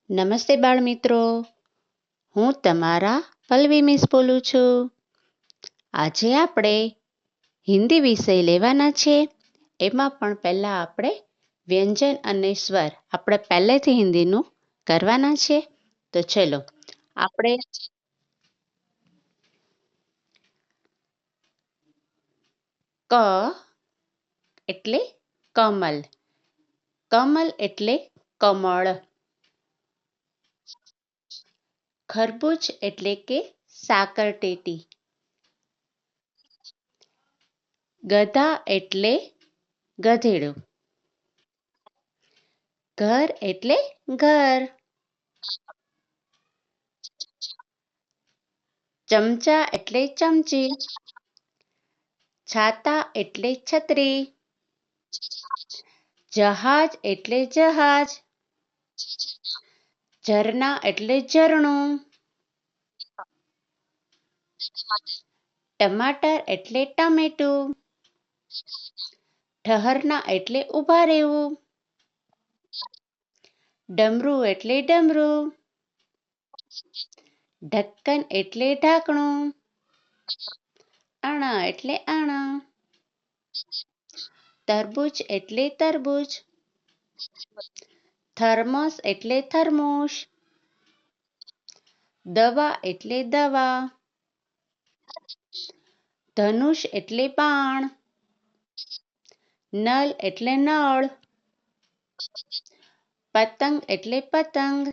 નમસ્તે બાળ મિત્રો, હું તમારા પલ્લવી મિસ બોલું છું. આજે આપણે હિન્દી વિષય લેવાના છે. એમાં પણ પહેલાં આપણે વ્યંજન અને સ્વર આપણે પહેલેથી હિન્દીનું કરવાના છે. તો ચલો આપણે ક એટલે કમલ, કમલ એટલે કમળ. ખરબૂજ એટલે કે સાકરટેટી. ગધા એટલે ગધેડું. ઘર એટલે ઘર. ચમચા એટલે ચમચી. છાતા એટલે છત્રી. જહાજ એટલે જહાજ. ઝરણા એટલે ઝરણું. ટમાટર એટલે ટમેટું. ઠહરના એટલે ઊભા રહેવું. ડમરું એટલે ડમરું. ઢક્કન એટલે ઢાંકણું. આણા એટલે આણા. તરબૂચ એટલે તરબૂચ. થર્મોસ એટલે થર્મોસ. દવા એટલે દવા. ધનુષ એટલે બાણ. નલ એટલે નળ. પતંગ એટલે પતંગ.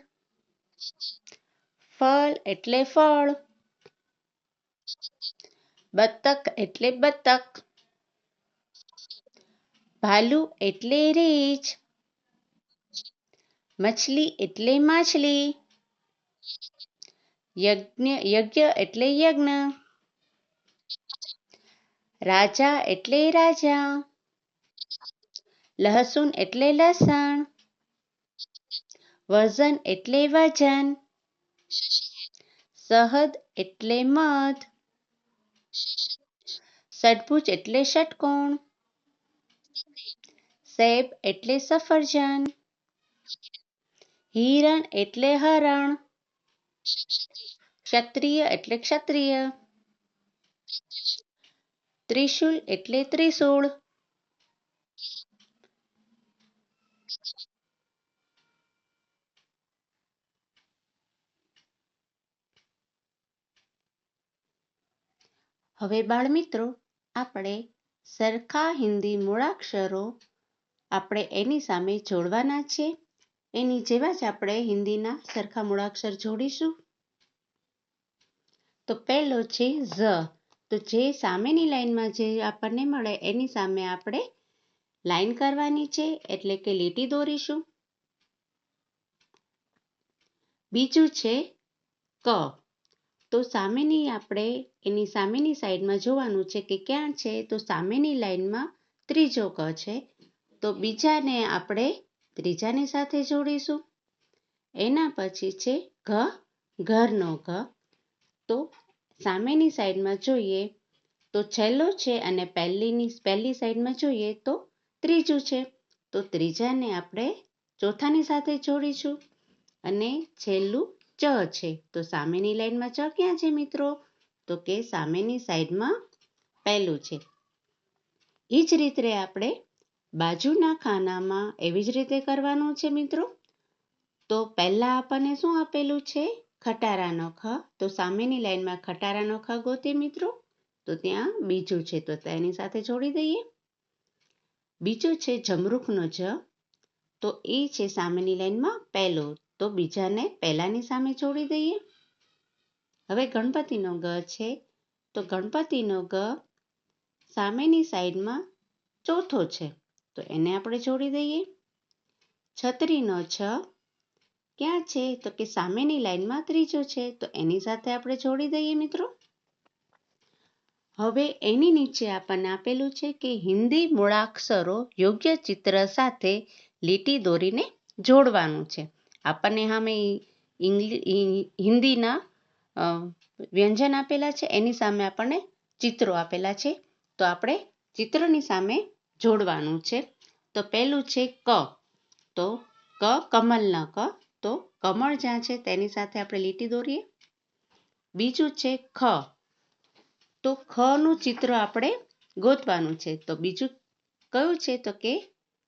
ફળ એટલે ફળ. બતક એટલે બતક. ભાલુ એટલે રીંછ. મછલી એટલે માછલી. યજ્ઞ એટલે યજ્ઞ. રાજા એટલે રાજા. લહસુન એટલે લસણ. વજન એટલે વજન. શહદ એટલે મધ. ષડભુજ એટલે ષટકોણ. સેબ એટલે સફરજન. હિરણ એટલે હરણ. ક્ષત્રિય એટલે ક્ષત્રિય. ત્રિશુલ એટલે ત્રિશૂળ. હવે બાળ મિત્રો, આપણે સરખા હિન્દી મૂળાક્ષરો આપણે એની સામે જોડવાના છે. એની જેવા જ આપણે હિન્દીના સરખા મૂળાક્ષર જોડીશું. તો પહેલો છે ઝ. તો જે સામેની લાઈનમાં જે આપણને મળે એની સામે આપણે લાઈન કરવાની છે, એટલે કે લીટી દોરીશું. બીજું છે ક. તો સામેની આપણે એની સામેની સાઈડમાં જોવાનું છે કે ક્યાં છે. તો સામેની લાઈનમાં ત્રીજો ક છે, તો બીજાને આપણે ત્રીજાની સાથે જોડીશું. એના પછી છે ઘ, ઘરનો ઘ. તો સામેની સાઈડમાં જોઈએ તો છેલ્લો છે અને પહેલી સાઈડમાં જોઈએ તો ત્રીજું છે. તો ત્રીજાને આપણે ચોથાની સાથે જોડીશું. અને છેલ્લું ચ છે. તો સામેની લાઈનમાં ચ ક્યાં છે મિત્રો? તો કે સામેની સાઈડમાં પહેલું છે. એ જ રીતે આપણે બાજુના ખાનામાં એવી જ રીતે કરવાનું છે મિત્રો. તો પહેલા આપણને શું આપેલું છે? ખટારાનો ખ. તો સામેની લાઈનમાં ખટારાનો ખ ગોતીએ મિત્રો. તો ત્યાં બીજું છે, તો તેની સાથે જોડી દઈએ. બીજું છે જમરૂખનો જ. તો એ છે સામેની લાઈનમાં પહેલો, તો બીજાને પહેલાની સામે જોડી દઈએ. હવે ગણપતિનો ગ છે. તો ગણપતિનો ગ સામેની સાઈડમાં ચોથો છે, તો એને આપણે જોડી દઈએ. છત્રીનો છ ક્યાં છે? તો કે સામેની લાઈનમાં ત્રીજો છે, તો એની સાથે આપણે જોડી દઈએ મિત્રો. હવે એની નીચે આપણને આપેલું છે કે હિન્દી મૂળાક્ષરો યોગ્ય ચિત્ર સાથે લીટી દોરીને જોડવાનું છે. આપણને સામે હિન્દીના વ્યંજન આપેલા છે, એની સામે આપણને ચિત્રો આપેલા છે. તો આપણે ચિત્રની સામે જોડવાનું છે. તો પહેલું છે ક. તો ક કમલના ક. તો તો કમળ જ્યાં છે તેની સાથે આપણે લીટી દોરીએ. બીજું છે ખ, તો ખનું ચિત્ર આપણે ગોતવાનું છે. તો બીજું કયું છે તો કે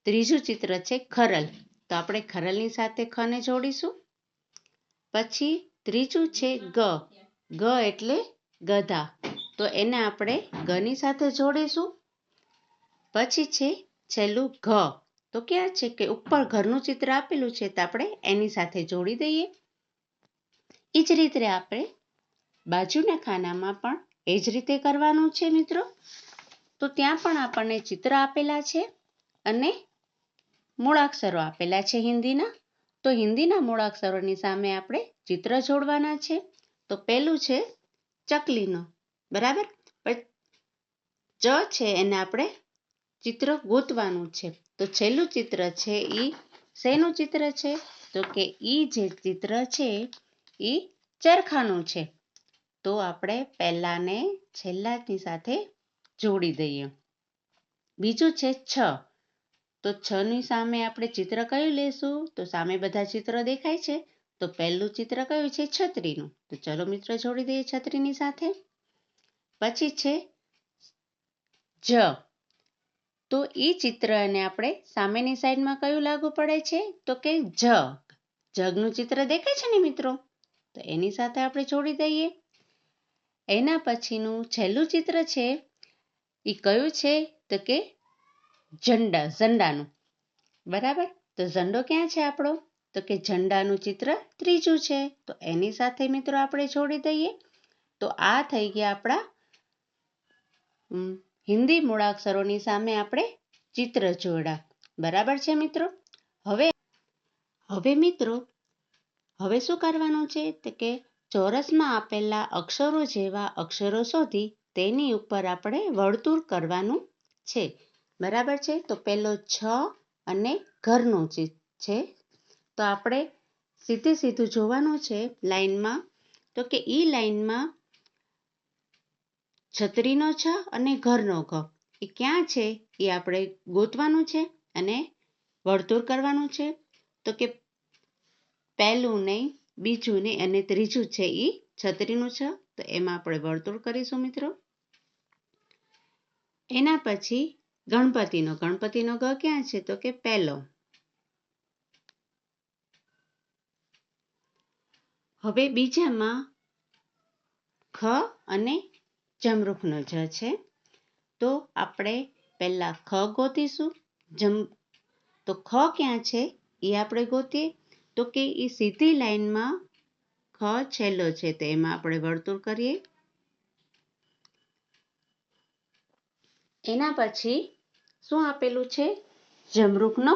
ત્રીજું ચિત્ર છે ખરલ. તો આપણે ખરલની સાથે ખને જોડીશું. પછી ત્રીજું છે ગ, ગ એટલે ગધા, તો એને આપણે ગની સાથે જોડીશું. પછી છે છેલ્લું ઘ, તો ક્યાં છે કે ઉપર ઘરનું ચિત્ર આપેલું છે તો આપણે એની સાથે જોડી દઈએ. એ જ રીતે આપણે બાજુના ખાનામાં પણ એ જ રીતે કરવાનું છે મિત્રો. તો ત્યાં પણ આપણને ચિત્ર આપેલા છે અને મૂળાક્ષરો આપેલા છે હિન્દીના. તો હિન્દીના મૂળાક્ષરોની સામે આપણે ચિત્ર જોડવાના છે. તો પહેલું છે ચકલીનો, બરાબર. ચ છે એને આપણે ચિત્ર ગોતવાનું છે. તો છેલ્લું ચિત્ર છે એ શેનું ચિત્ર છે તો કે ઈ જે ચિત્ર છે એ ચરખાનું છે. તો આપણે પહેલાને છેલ્લાની સાથે જોડી દઈએ. બીજું છે છ, તો છ ની સામે આપણે ચિત્ર કયું લેશું તો સામે બધા ચિત્રો દેખાય છે. તો પહેલું ચિત્ર કયું છે છત્રીનું. તો ચલો મિત્રો જોડી દઈએ છત્રીની સાથે. પછી છે જ, તો એ ચિત્રને આપણે સામેની સાઈડમાં કયું લાગુ પડે છે તો કે જગ. જગનું ચિત્ર દેખાય છે ને મિત્રો, તો એની સાથે આપણે જોડી દઈએ. એના પછીનું છેલ્લું ચિત્ર છે એ કયું છે તો કે ઝંડાનું, બરાબર. તો ઝંડો ક્યાં છે આપણો તો કે ઝંડાનું ચિત્ર ત્રીજું છે. તો એની સાથે મિત્રો આપણે જોડી દઈએ. તો આ થઈ ગયા આપણા હિન્દી મૂળાક્ષરોની સામે આપણે ચિત્ર જોડ્યા, બરાબર છે મિત્રો. હવે મિત્રો હવે શું કરવાનું છે તો કે ચોરસમાં આપેલા અક્ષરો જેવા અક્ષરો શોધી તેની ઉપર આપણે વર્તુળ કરવાનું છે, બરાબર છે. તો પહેલો છ અને ઘરનું છે. તો આપણે સીધું જોવાનું છે લાઈનમાં. તો કે ઈ લાઈનમાં છત્રીનો છ અને ઘરનો ઘ એ ક્યાં છે એ આપણે ગોતવાનું છે અને વર્તુળ કરવાનું છે. તો કે પહેલું નહીં, બીજું નહીં અને ત્રીજું છે એ છત્રીનું છે. તો એમાં આપણે વર્તુળ કરીશું મિત્રો. એના પછી ગણપતિનો ગ ક્યાં છે તો કે પહેલો. હવે બીજામાં ખ અને જમરૂખનો જ છે. તો આપણે પહેલા ખ ગોતીશું. તો ખ ક્યાં છે એ આપણે ગોતીએ. તો કે એ સીધી લાઈનમાં ખ છેલ્લો છે, તો એમાં આપણે વર્તુળ કરીએ. એના પછી શું આપેલું છે જમરૂખનો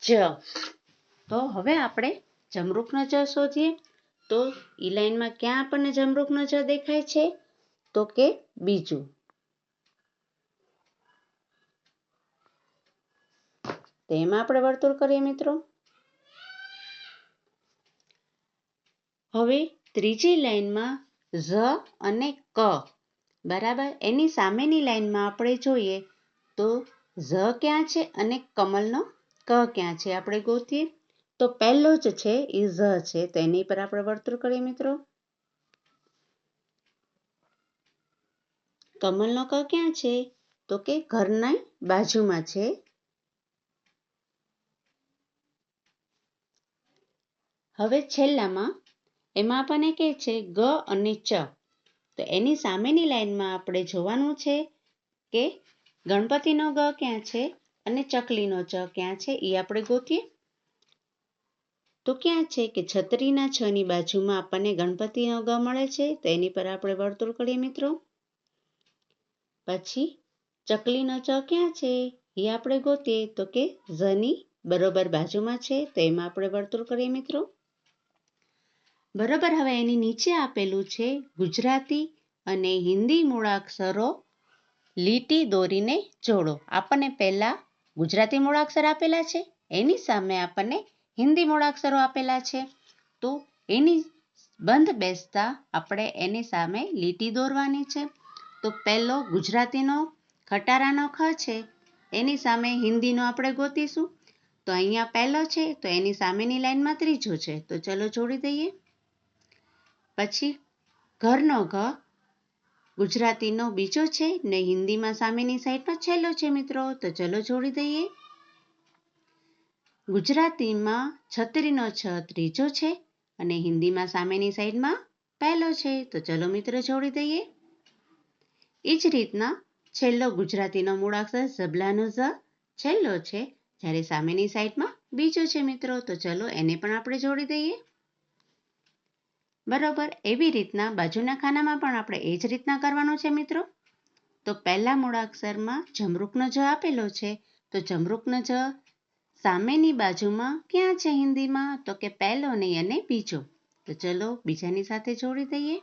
જ. તો હવે આપણે જમરૂખનો જ શોધીએ. તો ઈ લાઈનમાં ક્યાં આપણને જમરૂખનો જ દેખાય છે તો કે બીજું. તેમાં આપણે વર્તુળ કરીએ મિત્રો. હવે ત્રીજી લાઈનમાં ઝ અને ક, બરાબર. એની સામેની લાઈનમાં આપણે જોઈએ તો ઝ ક્યાં છે અને કમલનો ક ક્યાં છે આપણે ગોતીએ. તો પહેલો જ છે એ ઝ છે, તો એની પર આપણે વર્તુળ કરીએ મિત્રો. કમલનો ક ક્યાં છે તો કે ઘરના બાજુમાં છે. હવે છેલ્લામાં એમાં આપણને કહે છે ગ અને ચ. તો એની સામેની લાઈનમાં આપણે જોવાનું છે કે ગણપતિનો ગ ક્યાં છે અને ચકલીનો ચ ક્યાં છે એ આપણે ગોતીએ. તો ક્યાં છે કે છત્રીના છ ની બાજુમાં આપણને ગણપતિનો ગ મળે છે, તો એની પર આપણે વર્તુળ કરીએ મિત્રો. પછી ચકલીનો ચ ક્યાં છે એ આપણે ગોતીએ. તો કે ઝની બરોબર બાજુમાં છે, તો એમાં આપણે વર્તુળ કરીએ મિત્રો. બરોબર. હવે એની નીચે આપેલું છે ગુજરાતી અને હિન્દી મૂળાક્ષરો લીટી દોરીને જોડો. આપણને પહેલા ગુજરાતી મૂળાક્ષર આપેલા છે, એની સામે આપણને હિન્દી મૂળાક્ષરો આપેલા છે. તો એની બંધ બેસતા આપણે એની સામે લીટી દોરવાની છે. તો પહેલો ગુજરાતીનો ખટારાનો ખ છે, એની સામે હિન્દીનો આપણે ગોતીશું. તો તો અહીંયા પહેલો છે તો એની સામેની લાઈનમાં ત્રીજો છે, તો ચલો જોડી દઈએ. પછી ઘરનો ઘ ગુજરાતીનો બીજો છે ને હિન્દીમાં સામેની સાઈડનો છેલ્લો છે મિત્રો, તો ચલો જોડી દઈએ. ગુજરાતીમાં છત્રીનો છ ત્રીજો છે અને હિન્દીમાં સામેની સાઈડમાં પહેલો છે, તો ચલો મિત્રો જોડી દઈએ. એ જ રીતના છેલ્લો ગુજરાતીનો મૂળાક્ષર ઝબલાનો ઝ છેલ્લો છે, જ્યારે સામેની સાઈડમાં બીજો છે મિત્રો, તો ચલો એને પણ આપણે જોડી દઈએ. બરોબર, એવી રીતના બાજુના ખાનામાં પણ આપણે એ જ રીતના કરવાનું છે મિત્રો. તો પહેલા મૂળાક્ષરમાં જમરૂકનો જ આપેલો છે, તો જમરૂકનો જ સામેની બાજુમાં ક્યાં છે હિન્દીમાં, તો કે પહેલો નહીં અને બીજો, તો ચલો બીજાની સાથે જોડી દઈએ.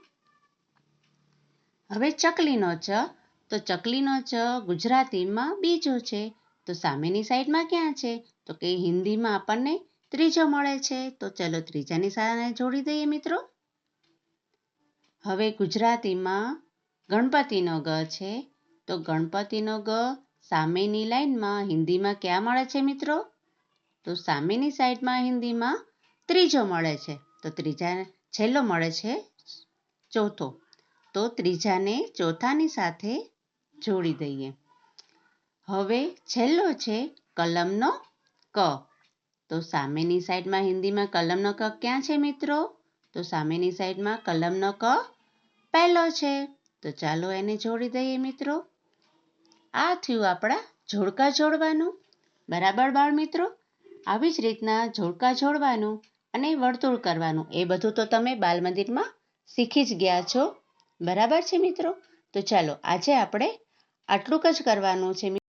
હવે ચકલીનો ચ, તો ચકલીનો ચ ગુજરાતીમાં બીજો છે, તો સામેની સાઈડમાં ક્યાં છે, તો કે હિન્દીમાં આપણને ત્રીજો મળે છે, તો ચલો ત્રીજાની સાથે જોડી દઈએ મિત્રો. હવે ગુજરાતીમાં ગણપતિનો ગ છે, તો ગણપતિનો ગ સામેની લાઈનમાં હિન્દીમાં ક્યાં મળે છે મિત્રો, તો સામેની સાઈડમાં હિન્દીમાં ત્રીજો મળે છે, તો ત્રીજા છેલ્લો મળે છે ચોથો, તો ત્રીજાને ચોથાની સાથે જોડી દઈએ. હવે છેલ્લો છે કલમનો ક, તો સામેની સાઈડમાં હિન્દીમાં કલમનો ક ક્યાં છે મિત્રો, તો સામેની સાઈડમાં કલમનો ક પહેલો છે, તો ચાલો એને જોડી દઈએ મિત્રો. આ થયું આપણા જોડકા જોડવાનું. બરાબર બાળ મિત્રો, આવી જ રીતના જોડકા જોડવાનું અને વર્તુળ કરવાનું એ બધું તો તમે બાલ મંદિરમાં શીખી જ ગયા છો. બરાબર છે મિત્રો, તો ચાલો આજે આપણે આટલું જ કરવાનું છે.